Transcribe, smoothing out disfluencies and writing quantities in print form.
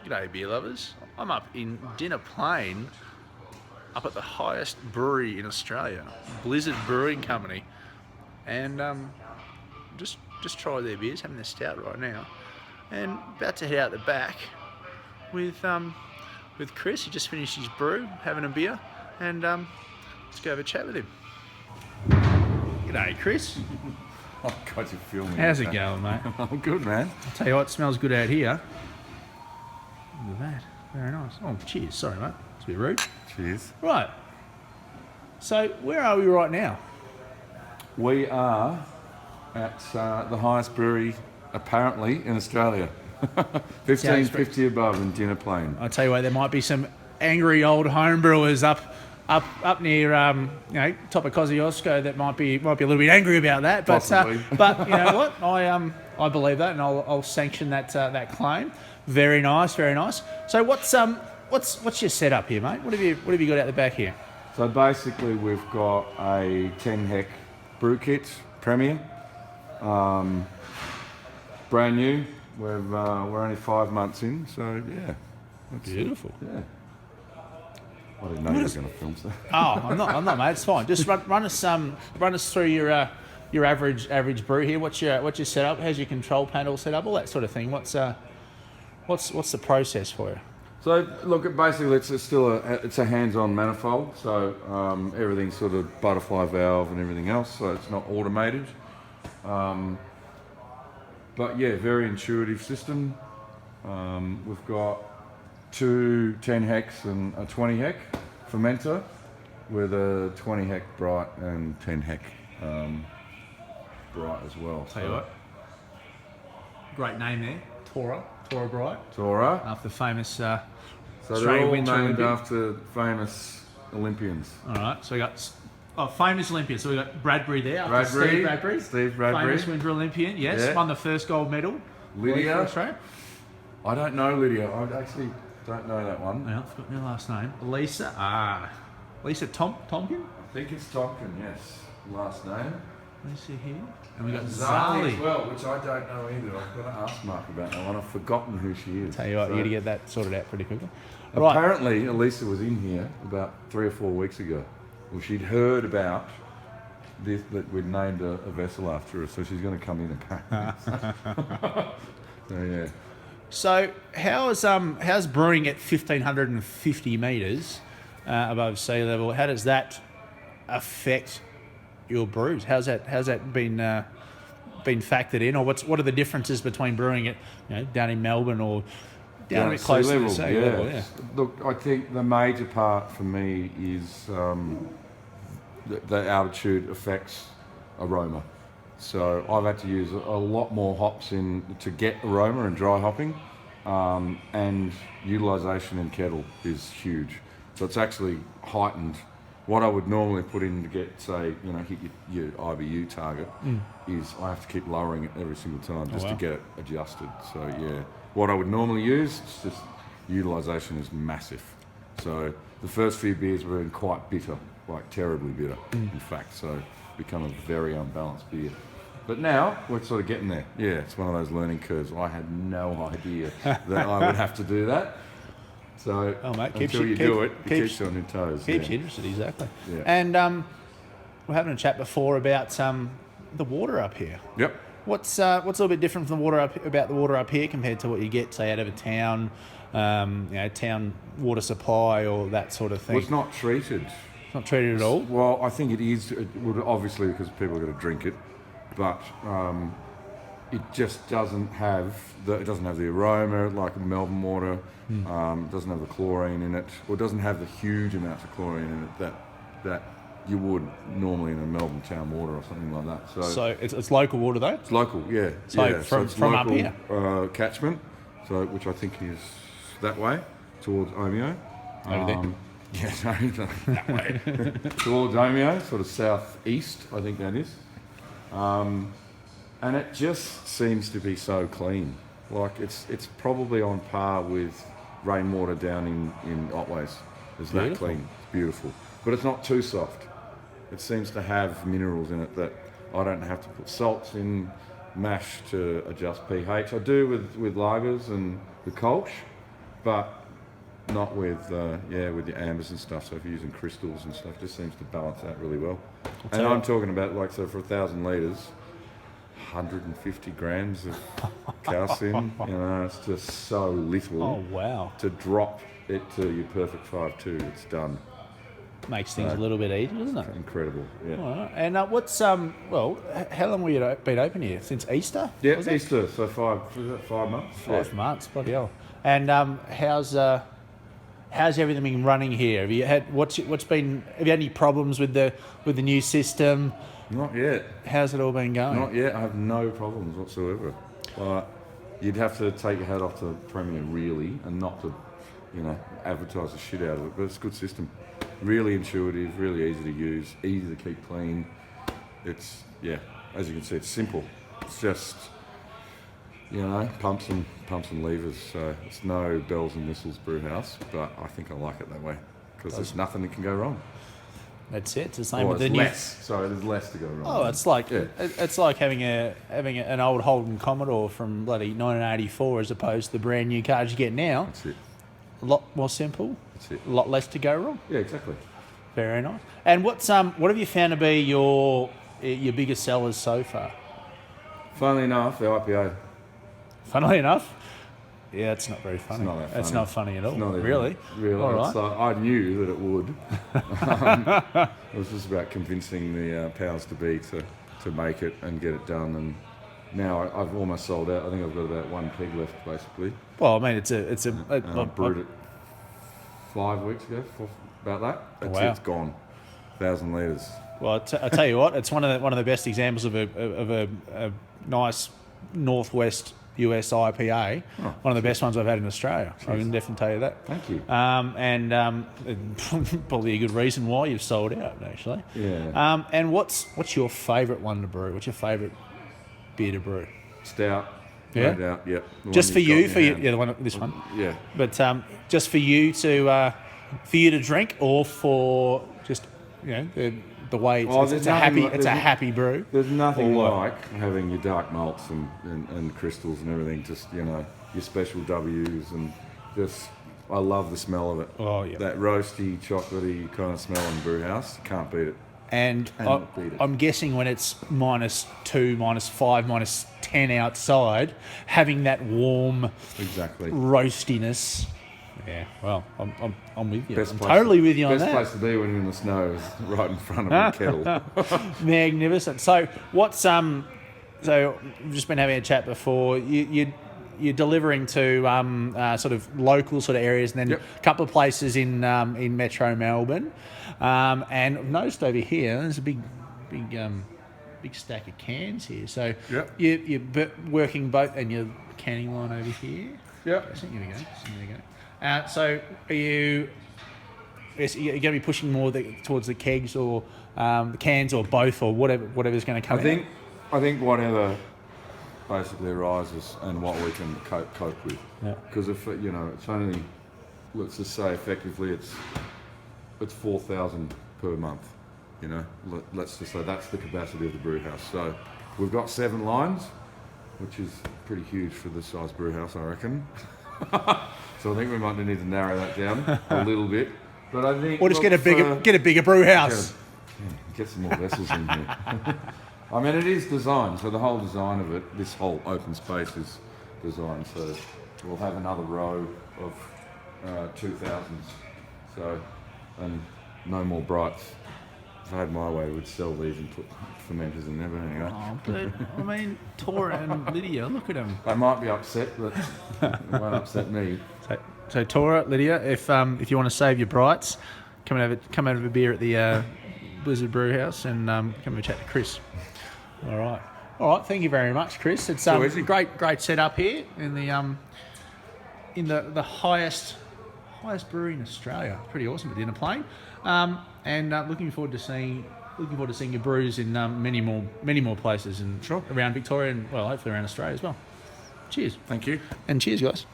G'day beer lovers. I'm up in Dinner Plain, up at the highest brewery in Australia, Blizzard Brewing Company, and just tried their beers, having their stout right now, and about to head out the back with Chris. He just finished his brew, having a beer, and let's go have a chat with him. G'day, Chris. Oh God, you're filming. How's it going, mate? I'm good, man. I'll tell you what, it smells good out here. Look at that. Very nice. Oh, cheers. Sorry, mate. It's a bit rude. Cheers. Right. So, where are we right now? We are at the highest brewery, apparently, in Australia. 1550 above in Dinner Plain. I'll tell you what, there might be some angry old home brewers up near, top of Kosciuszko that might be a little bit angry about that. But but you know what? I believe that, and I'll sanction that claim. Very nice, very nice. So what's your setup here, mate? What have you got out the back here? So basically, we've got a 10-hec brew kit, Premier, brand new. We're only 5 months in, so yeah. Beautiful. Yeah. I didn't know you were going to film stuff. Oh, I'm not, mate. It's fine. Just run us through your average brew here. What's your setup? How's your control panel set up? All that sort of thing. What's the process for you? So look, basically it's a hands-on manifold. So everything's sort of butterfly valve and everything else. So it's not automated. But yeah, very intuitive system. We've got 2 10-hecs and a 20-hec fermenter with a 20-hec bright and 10-hec bright as well. Tell you what, great name there, Tora Bright. Tora. After famous So Australian they're all Winter named Olympian. after famous Olympians. All right, so we got famous Olympians. So we got Bradbury there. Steve Bradbury. Famous Winter Olympian, yes. Yeah. Won the first gold medal. Lydia. For Australia. I don't know Lydia. I actually don't know that one. Well, I've got their last name. Lisa. Lisa Tompkin? I think it's Tompkin, yes. Last name. Lisa here. And we got Zali Zali. as well, which I don't know either. I've got to ask Mark about that one. I've forgotten who she is. Tell you what, you're going to get that sorted out pretty quickly. Apparently, Elisa was in here about 3 or 4 weeks ago. Well, she'd heard about this, that we'd named a vessel after her, so she's going to come in apparently. So yeah. So how's brewing at 1,550 metres above sea level? How does that affect your brews? How's that been factored in, or what are the differences between brewing it down in Melbourne or down a bit closer to sea level? Yeah. Look, I think the major part for me is the altitude affects aroma. So I've had to use a lot more hops to get aroma and dry hopping, and utilisation in kettle is huge. So it's actually heightened. What I would normally put in to get, say, hit your IBU target, is I have to keep lowering it every single time just to get it adjusted. So yeah, what I would normally use, it's just utilisation is massive. So the first few beers were quite bitter, like terribly bitter, in fact. So become a very unbalanced beer. But now we're sort of getting there. Yeah, it's one of those learning curves. I had no idea that I would have to do that. So until you do it, it keeps you on your toes. Keeps you interested, exactly. Yeah. And we're having a chat before about the water up here. Yep. What's a little bit different from the water up here compared to what you get, say, out of a town, town water supply or that sort of thing? Well, it's not treated. It's not treated at all? Well, I think it is. It would obviously, because people are going to drink it, but it just doesn't have the aroma like Melbourne water. It doesn't have the chlorine in it, or it doesn't have the huge amounts of chlorine in it that you would normally in a Melbourne town water or something like that. So it's local water though? It's local, yeah. So yeah. from it's from local, up here? Catchment, which I think is that way towards Omeo. Over there? Yeah, no, that way. Towards Omeo, sort of southeast, I think that is. And it just seems to be so clean. Like it's probably on par with rainwater down in Otways. It's that clean. It's beautiful. But it's not too soft. It seems to have minerals in it that I don't have to put salts in, mash to adjust pH. I do with lagers and the Kolsch, but not with with your ambers and stuff. So if you're using crystals and stuff, it just seems to balance out really well. And I'm talking about like, so for 1,000 litres, 150 grams of calcium. You know, it's just so little. Oh, wow. To drop it to your perfect 5.2, it's done. Makes things a little bit easier, doesn't it? Incredible, yeah. All right. And what's how long were you been open here? Since Easter? Yeah, was it? Easter. So 5 months. 5 months, bloody hell. And how's everything been running here? Have you had have you had any problems with the new system? Not yet. How's it all been going? Not yet. I have no problems whatsoever. You'd have to take your hat off to Premier really, and not to, advertise the shit out of it. But it's a good system. Really intuitive, really easy to use, easy to keep clean. It's, as you can see, it's simple. It's just, pumps and levers. So it's no bells and whistles brew house, but I think I like it that way because there's nothing that can go wrong. That's it. It's the same with There's the new. less. Sorry, there's less to go wrong. Oh, it's like having an old Holden Commodore from bloody 1984 as opposed to the brand new cars you get now. That's it. A lot more simple. That's it. A lot less to go wrong. Yeah, exactly. Very nice. And what have you found to be your biggest sellers so far? Funnily enough, the IPA. Funnily enough, yeah, it's not very funny. It's not that funny. It's not funny at all. It's not even Really? All right. It's like, I knew that it would. It was just about convincing the powers to be to make it and get it done. And now I've almost sold out. I think I've got about 1 keg left, basically. Well, I mean, I brewed it 5 weeks ago, about that. That's Wow. It's gone. 1,000 litres. Well, I tell you what, it's one of the best examples of a nice Northwest US IPA. Oh. One of the best ones I've had in Australia. I can definitely tell you that. Thank you. And probably a good reason why you've sold out, actually. Yeah. And what's your favourite one to brew? What's your favourite beer to brew? Stout. Yeah? No doubt, yep. The Just one for you've got you, in your hand. this one. Yeah. But just for you to drink, or for just the way it's a happy brew. There's nothing Or what? like having your dark malts and crystals and everything. Just your special W's and just I love the smell of it. Oh yeah. That roasty, chocolatey kind of smell in brew house. You can't beat it. And Cannot beat it. I'm guessing when it's -2, -5, -10 outside, having that warm Exactly. roastiness. Yeah, well, I'm with you. Best I'm place totally with you on Best that. place to be when you're in the snow is right in front of the kettle. Magnificent. So what's so we've just been having a chat before. You're delivering to sort of local sort of areas, and then Yep. a couple of places in Metro Melbourne. And I've noticed over here there's a big stack of cans here. So Yep. you're working both, and your canning line over here. Yep. So here we go. So are you going to be pushing more towards the kegs or the cans or both or whatever's going to come out? I think whatever basically arises and what we can cope with. Yeah. Because if it's only, let's just say effectively it's 4,000 per month. Let's just say that's the capacity of the brew house. So we've got 7 lines, which is pretty huge for this size brew house, I reckon. So I think we might need to narrow that down a little bit. But I think Or just get a bigger brew house. Get some more vessels in here. I mean, it is designed, so the whole design of it, this whole open space is designed so we'll have another row of 2000s. So, and no more brights. If I had my way, we'd sell these and put fermenters in there, but anyway. Oh, but I mean, Tora and Lydia, look at them. They might be upset, but it won't upset me. So Tora, Lydia, if you want to save your brights, come and have a beer at the Blizzard Brew House and come and chat to Chris. All right. Thank you very much, Chris. It's So easy. great setup here in the highest brewery in Australia. Pretty awesome at Dinner Plain, and looking forward to seeing your brews in many more places and Sure. around Victoria and hopefully around Australia as well. Cheers. Thank you. And cheers, guys.